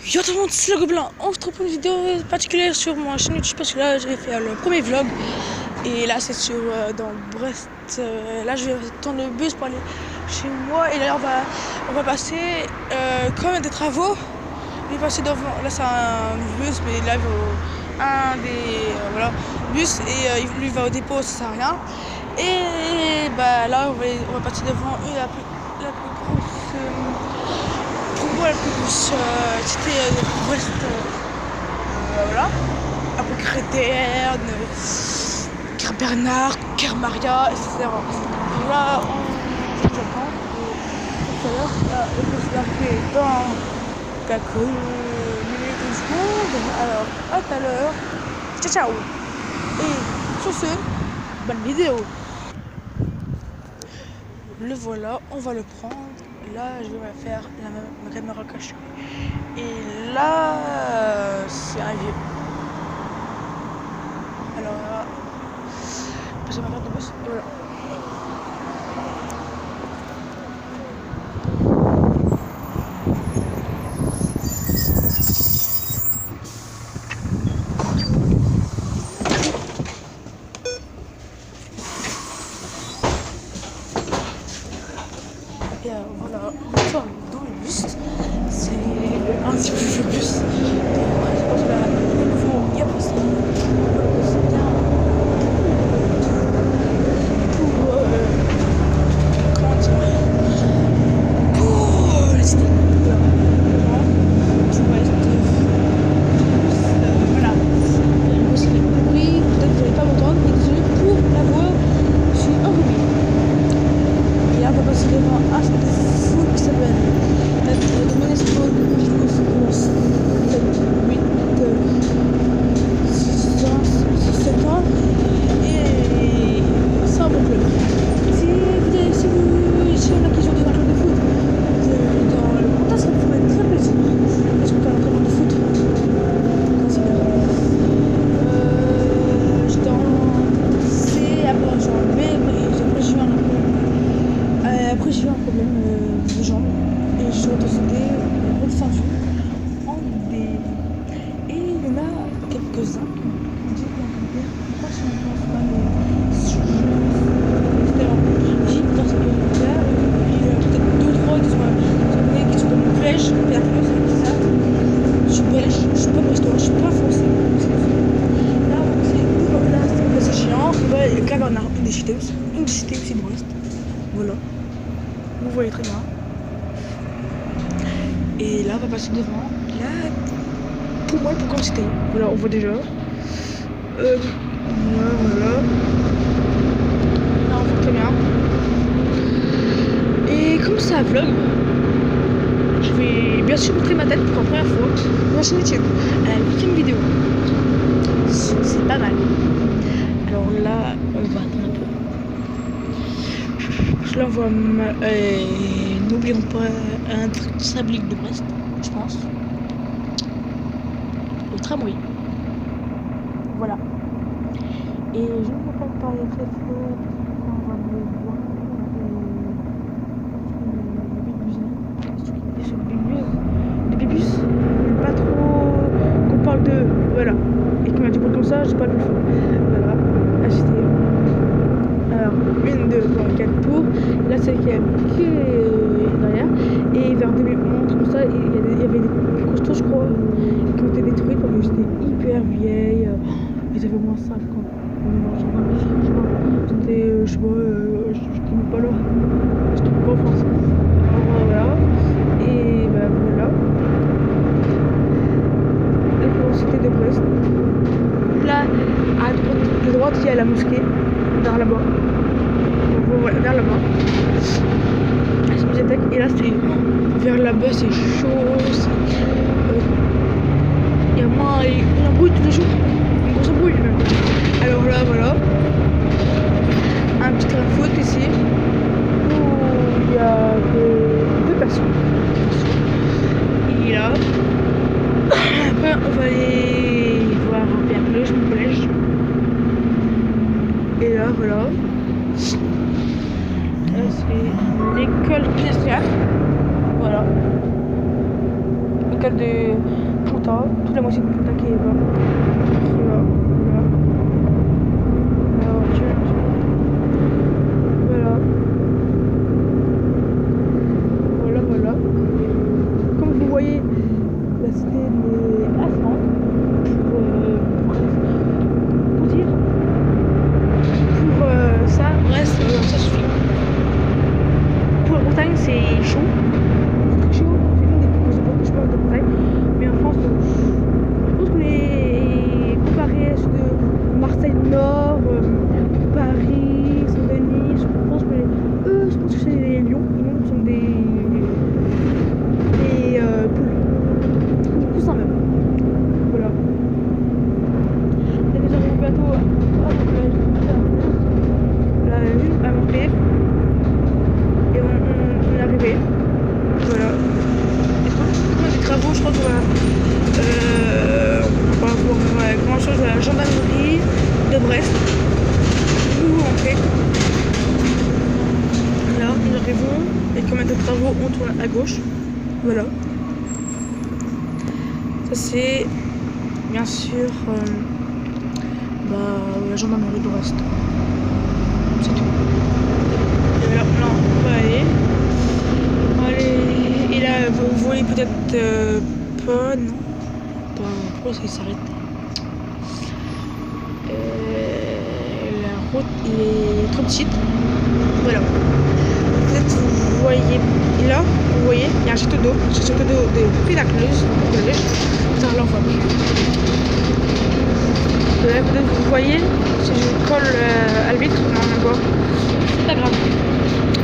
Yo tout le monde, c'est le Gobelin. On se trouve une vidéo particulière sur ma chaîne YouTube parce que là j'ai fait le premier vlog. Et là c'est sur dans Brest. Là je vais prendre le bus pour aller chez moi. Et là on va passer quand même des travaux. On va passer devant. Là c'est un bus, mais là il va un des bus et lui va au dépôt, ça sert à rien. Et bah là on va passer devant la plus grosse. Pour moi, la plus grosse cité de Brest, voilà. Après Créteil, Bernard, Kermaria, etc. Donc là, j'attends. Tout à l'heure, le bus va arriver dans quelques minutes ou secondes. Alors, à tout à l'heure. Ciao, ciao. Et sur ce, bonne vidéo. Le voilà, on va le prendre. Là, je vais faire la caméra cachée. Et là, c'est un vieux. Alors là, passer ma carte de bus. Et voilà. Et voilà, nous sommes dans le bus. C'est un petit peu vieux bus. Je pense que là, il y a pas ça. C'est bien. Comment dire? Pour la cité. Voilà. Le bus il est bruit. Peut-être que vous n'allez pas m'entendre. Et désolé pour la voix. Je suis enrhumée. Et là, on va passer devant un stade de foot qui s'appelle le Monesco de France. 7, 8, 6 ans, 6, 7 ans. Et c'est un bon club. Si on a qui joue dans un club de foot, dans le montage, ça me ferait très plaisir. Parce que tu as un club de foot. Considère. J'étais en C, après j'ai en B, après j'ai eu un problème. Après j'ai eu un problème de jambe et je suis redescendue en D. Et il y en a quelques-uns qui m'ont dit pourquoi je ne pense pas les j'ai dans ce commentaire. Il y a peut-être 2-3 qui sont dans mon collège, mais la plupart c'est ça. Je suis belge, je suis pas brestois, je suis pas français. Là c'est chiant. Et là on a une cité aussi de Brest. Voilà. Vous voyez très bien. Et là, on va passer devant. Là, pour moi, pour quantité. Voilà, on voit déjà. Voilà. Là, on voit très bien. Et comme c'est un vlog, je vais bien sûr montrer ma tête pour la première fois sur ma chaîne YouTube. La 8e vidéo. C'est pas mal. Alors là, on va attendre un peu. Là on voit n'oublions pas un truc symbolique de Brest, je pense. Le tramway. Voilà. Et je ne peux pas parler très fort quand on va me voir. Le bibus, pas trop qu'on parle de. Voilà. Et qui m'a dit comme ça, je sais pas le fond. Voilà. Acheter. Alors, 1, 2, 3, 4 tours. Là, c'est qui est derrière. Et vers 2011, comme ça, il y avait des plus grosses tours, je crois, qui ont été détruites parce que j'étais hyper vieille. Ils avaient moins 5 ans. C'était, je sais pas, je connais pas là. Je trouve pas en France. Alors, voilà. Et bah voilà. La grande cité de Brest. Là, à droite, il y a la mosquée. Vers là-bas. Voilà, vers là-bas. C'est une bibliothèque. Et là, c'est vers là-bas, c'est chaud. Il y a moins. Il y a un bruit tous les jours. Une grosse bruit même. Alors là, voilà. Un petit terrain de foot ici. Où il y a deux personnes. Et là. Après, on va aller voir un peu mon collège. Et là, voilà. Là, c'est l'école Piastria. Voilà. celle de Punta, toute la moitié de Punta qui est là. Voilà. Voilà. Comme vous voyez, la cité est assez pour dire, pour ça, reste, ça suffit. Pour la Bretagne, c'est chaud. C'est chaud, c'est l'une des plus grosses que je parle de Bretagne. Mais en France, je pense qu'on est comparé à ceux de Marseille Nord, Paris, Saint-Denis. Je pense que c'est les Lyon. Les Lyon sont des coussins même. Voilà. Il y a déjà mon bateau la lune à monter. Et on est arrivé. Voilà. Et pour des travaux, je crois qu'on va avoir grand chose à la gendarmerie de Brest. Où on fait. Là, nous arrivons. Et comme il y a des travaux, on tourne à gauche. Voilà. Ça c'est bien sûr la gendarmerie de Brest. C'est tout. Et là, on va aller. Et là, vous voyez peut-être pas, non. Pourquoi est-ce qu'il s'arrête? La route est trop petite. Voilà. Peut-être vous voyez là, vous voyez, il y a un château d'eau de Péracleuse. Putain, là on voit plus. Là, peut-être vous voyez, si je colle à le vitre, non, on voit. C'est pas grave.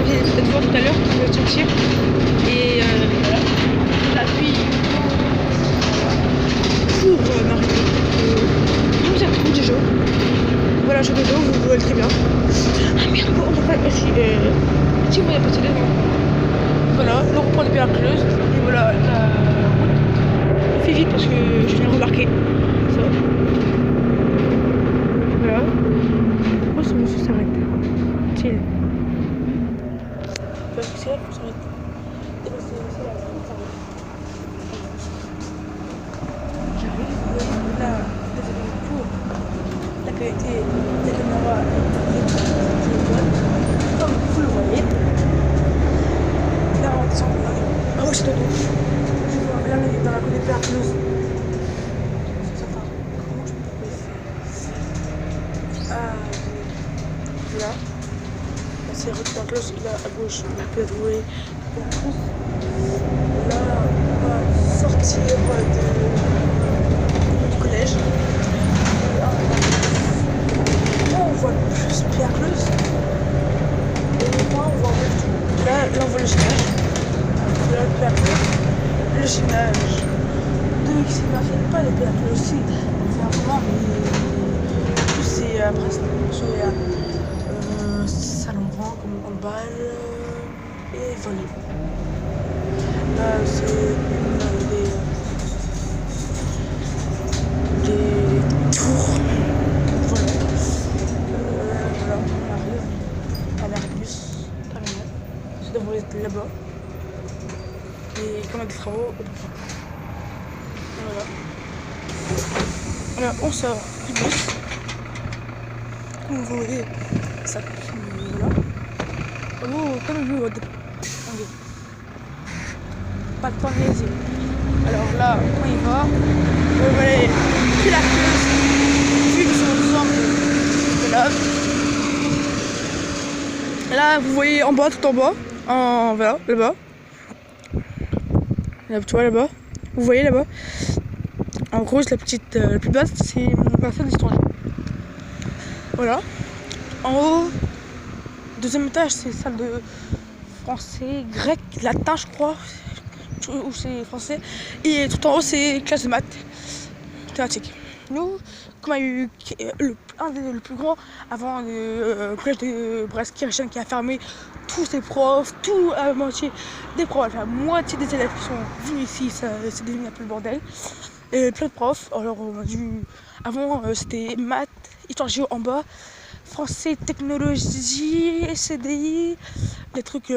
Vous allez peut-être voir tout à l'heure qu'il va sortir. Et voilà. L'appui pour m'arrêter. Donc ça trouve déjà. Voilà, château d'eau, vous voyez très bien. Ah merde, on peut pas aussi. Si vous voyez passer devant. Voilà, le rond-point de Péracleuse. Et voilà la route. Fais vite parce que je viens de remarquer. Ça. Voilà. Pourquoi ce monsieur s'arrête? Tiens. Parce que c'est là qu'on s'arrête. J'arrive, là, pour la qualité des caméras comme vous le voyez. Là, on descend. Ah oui, c'est tout. Là, on est dans la côté de Péracleuse. Comment je peux faire? Là, c'est rue de Péracleuse, là à gauche, vous pouvez trouver Péracleuse. Là, on va sortir du collège. Là, on voit plus Péracleuse. Et moi, on voit là, on voit le gymnase. Là, Péracleuse. Le gymnase. Deux qui s'imagine pas les Péracleuse aussi. C'est un moment, mais plus c'est à Brest. Il y a salon grand comme handball et volley. Là, c'est des tours. Voilà. Voilà, on arrive à l'Airbus terminal. Ça devrait être là-bas. Et quand on a des travaux, on peut faire. Voilà. Voilà, on sort du bus. Comme vous voyez, ça. Voilà. Oh, comme vous voyez, pas de temps de léser. Alors là, on y va. Vous voyez, puis la Creuse, vu que c'est ensemble de là. Là, vous voyez en bas, tout en bas. Voilà, là-bas. Là, tu vois là-bas. Vous voyez là-bas. En gros, la petite, la plus basse, c'est mon personne d'histoire. Voilà. En haut, deuxième étage, c'est salle de français, grec, latin, je crois. Ou c'est français. Et tout en haut, c'est classe de maths thématique. Nous, comme il y a eu le plus grand avant le collège de Brest qui a fermé tous ses profs, tout à la moitié des profs, la moitié des élèves qui sont venus ici, c'est devenu un peu le bordel. Et plein de profs. Alors on a dû. Avant c'était maths, histoire géo en bas, français, technologie, CDI, les trucs.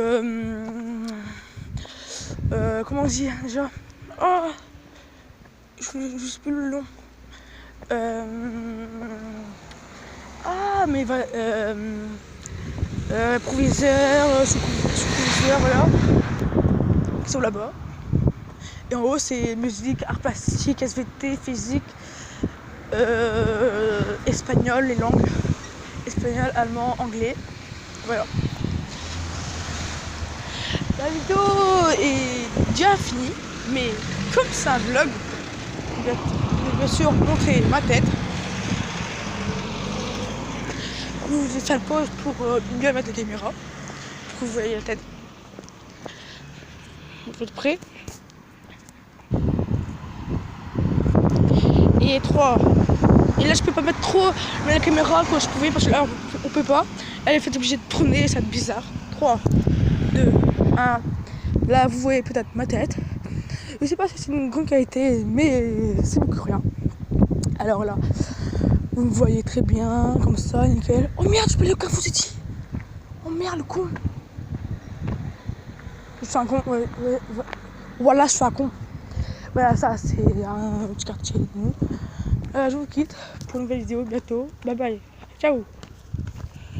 Comment on dit déjà? Oh, je sais plus le nom. Ah, mais proviseur, sous-proviseur, voilà, qui sont là-bas. Et en haut, c'est musique, art plastique, SVT, physique, espagnol, les langues. Espagnol, allemand, anglais. Voilà. La vidéo est déjà finie, mais comme c'est un vlog, je vais bien sûr montrer ma tête. Je vais faire une pause pour bien mettre la caméra, pour que vous voyez la tête. Vous êtes prêts? Et 3. Et là je peux pas mettre trop la caméra quand je pouvais parce que là on peut pas. Elle est fait obligée de tourner, ça va être bizarre. 3, 2, 1. Là vous voyez peut-être ma tête. Je sais pas si c'est une grande qualité, mais c'est beaucoup rien. Alors là, vous me voyez très bien, comme ça, nickel. Oh merde, je peux aller au Carrefour City. Oh merde, le con. Je suis un con, ouais. Voilà, je suis un con. Voilà, ça c'est un petit quartier de nous. Je vous quitte pour une nouvelle vidéo bientôt. Bye bye. Ciao.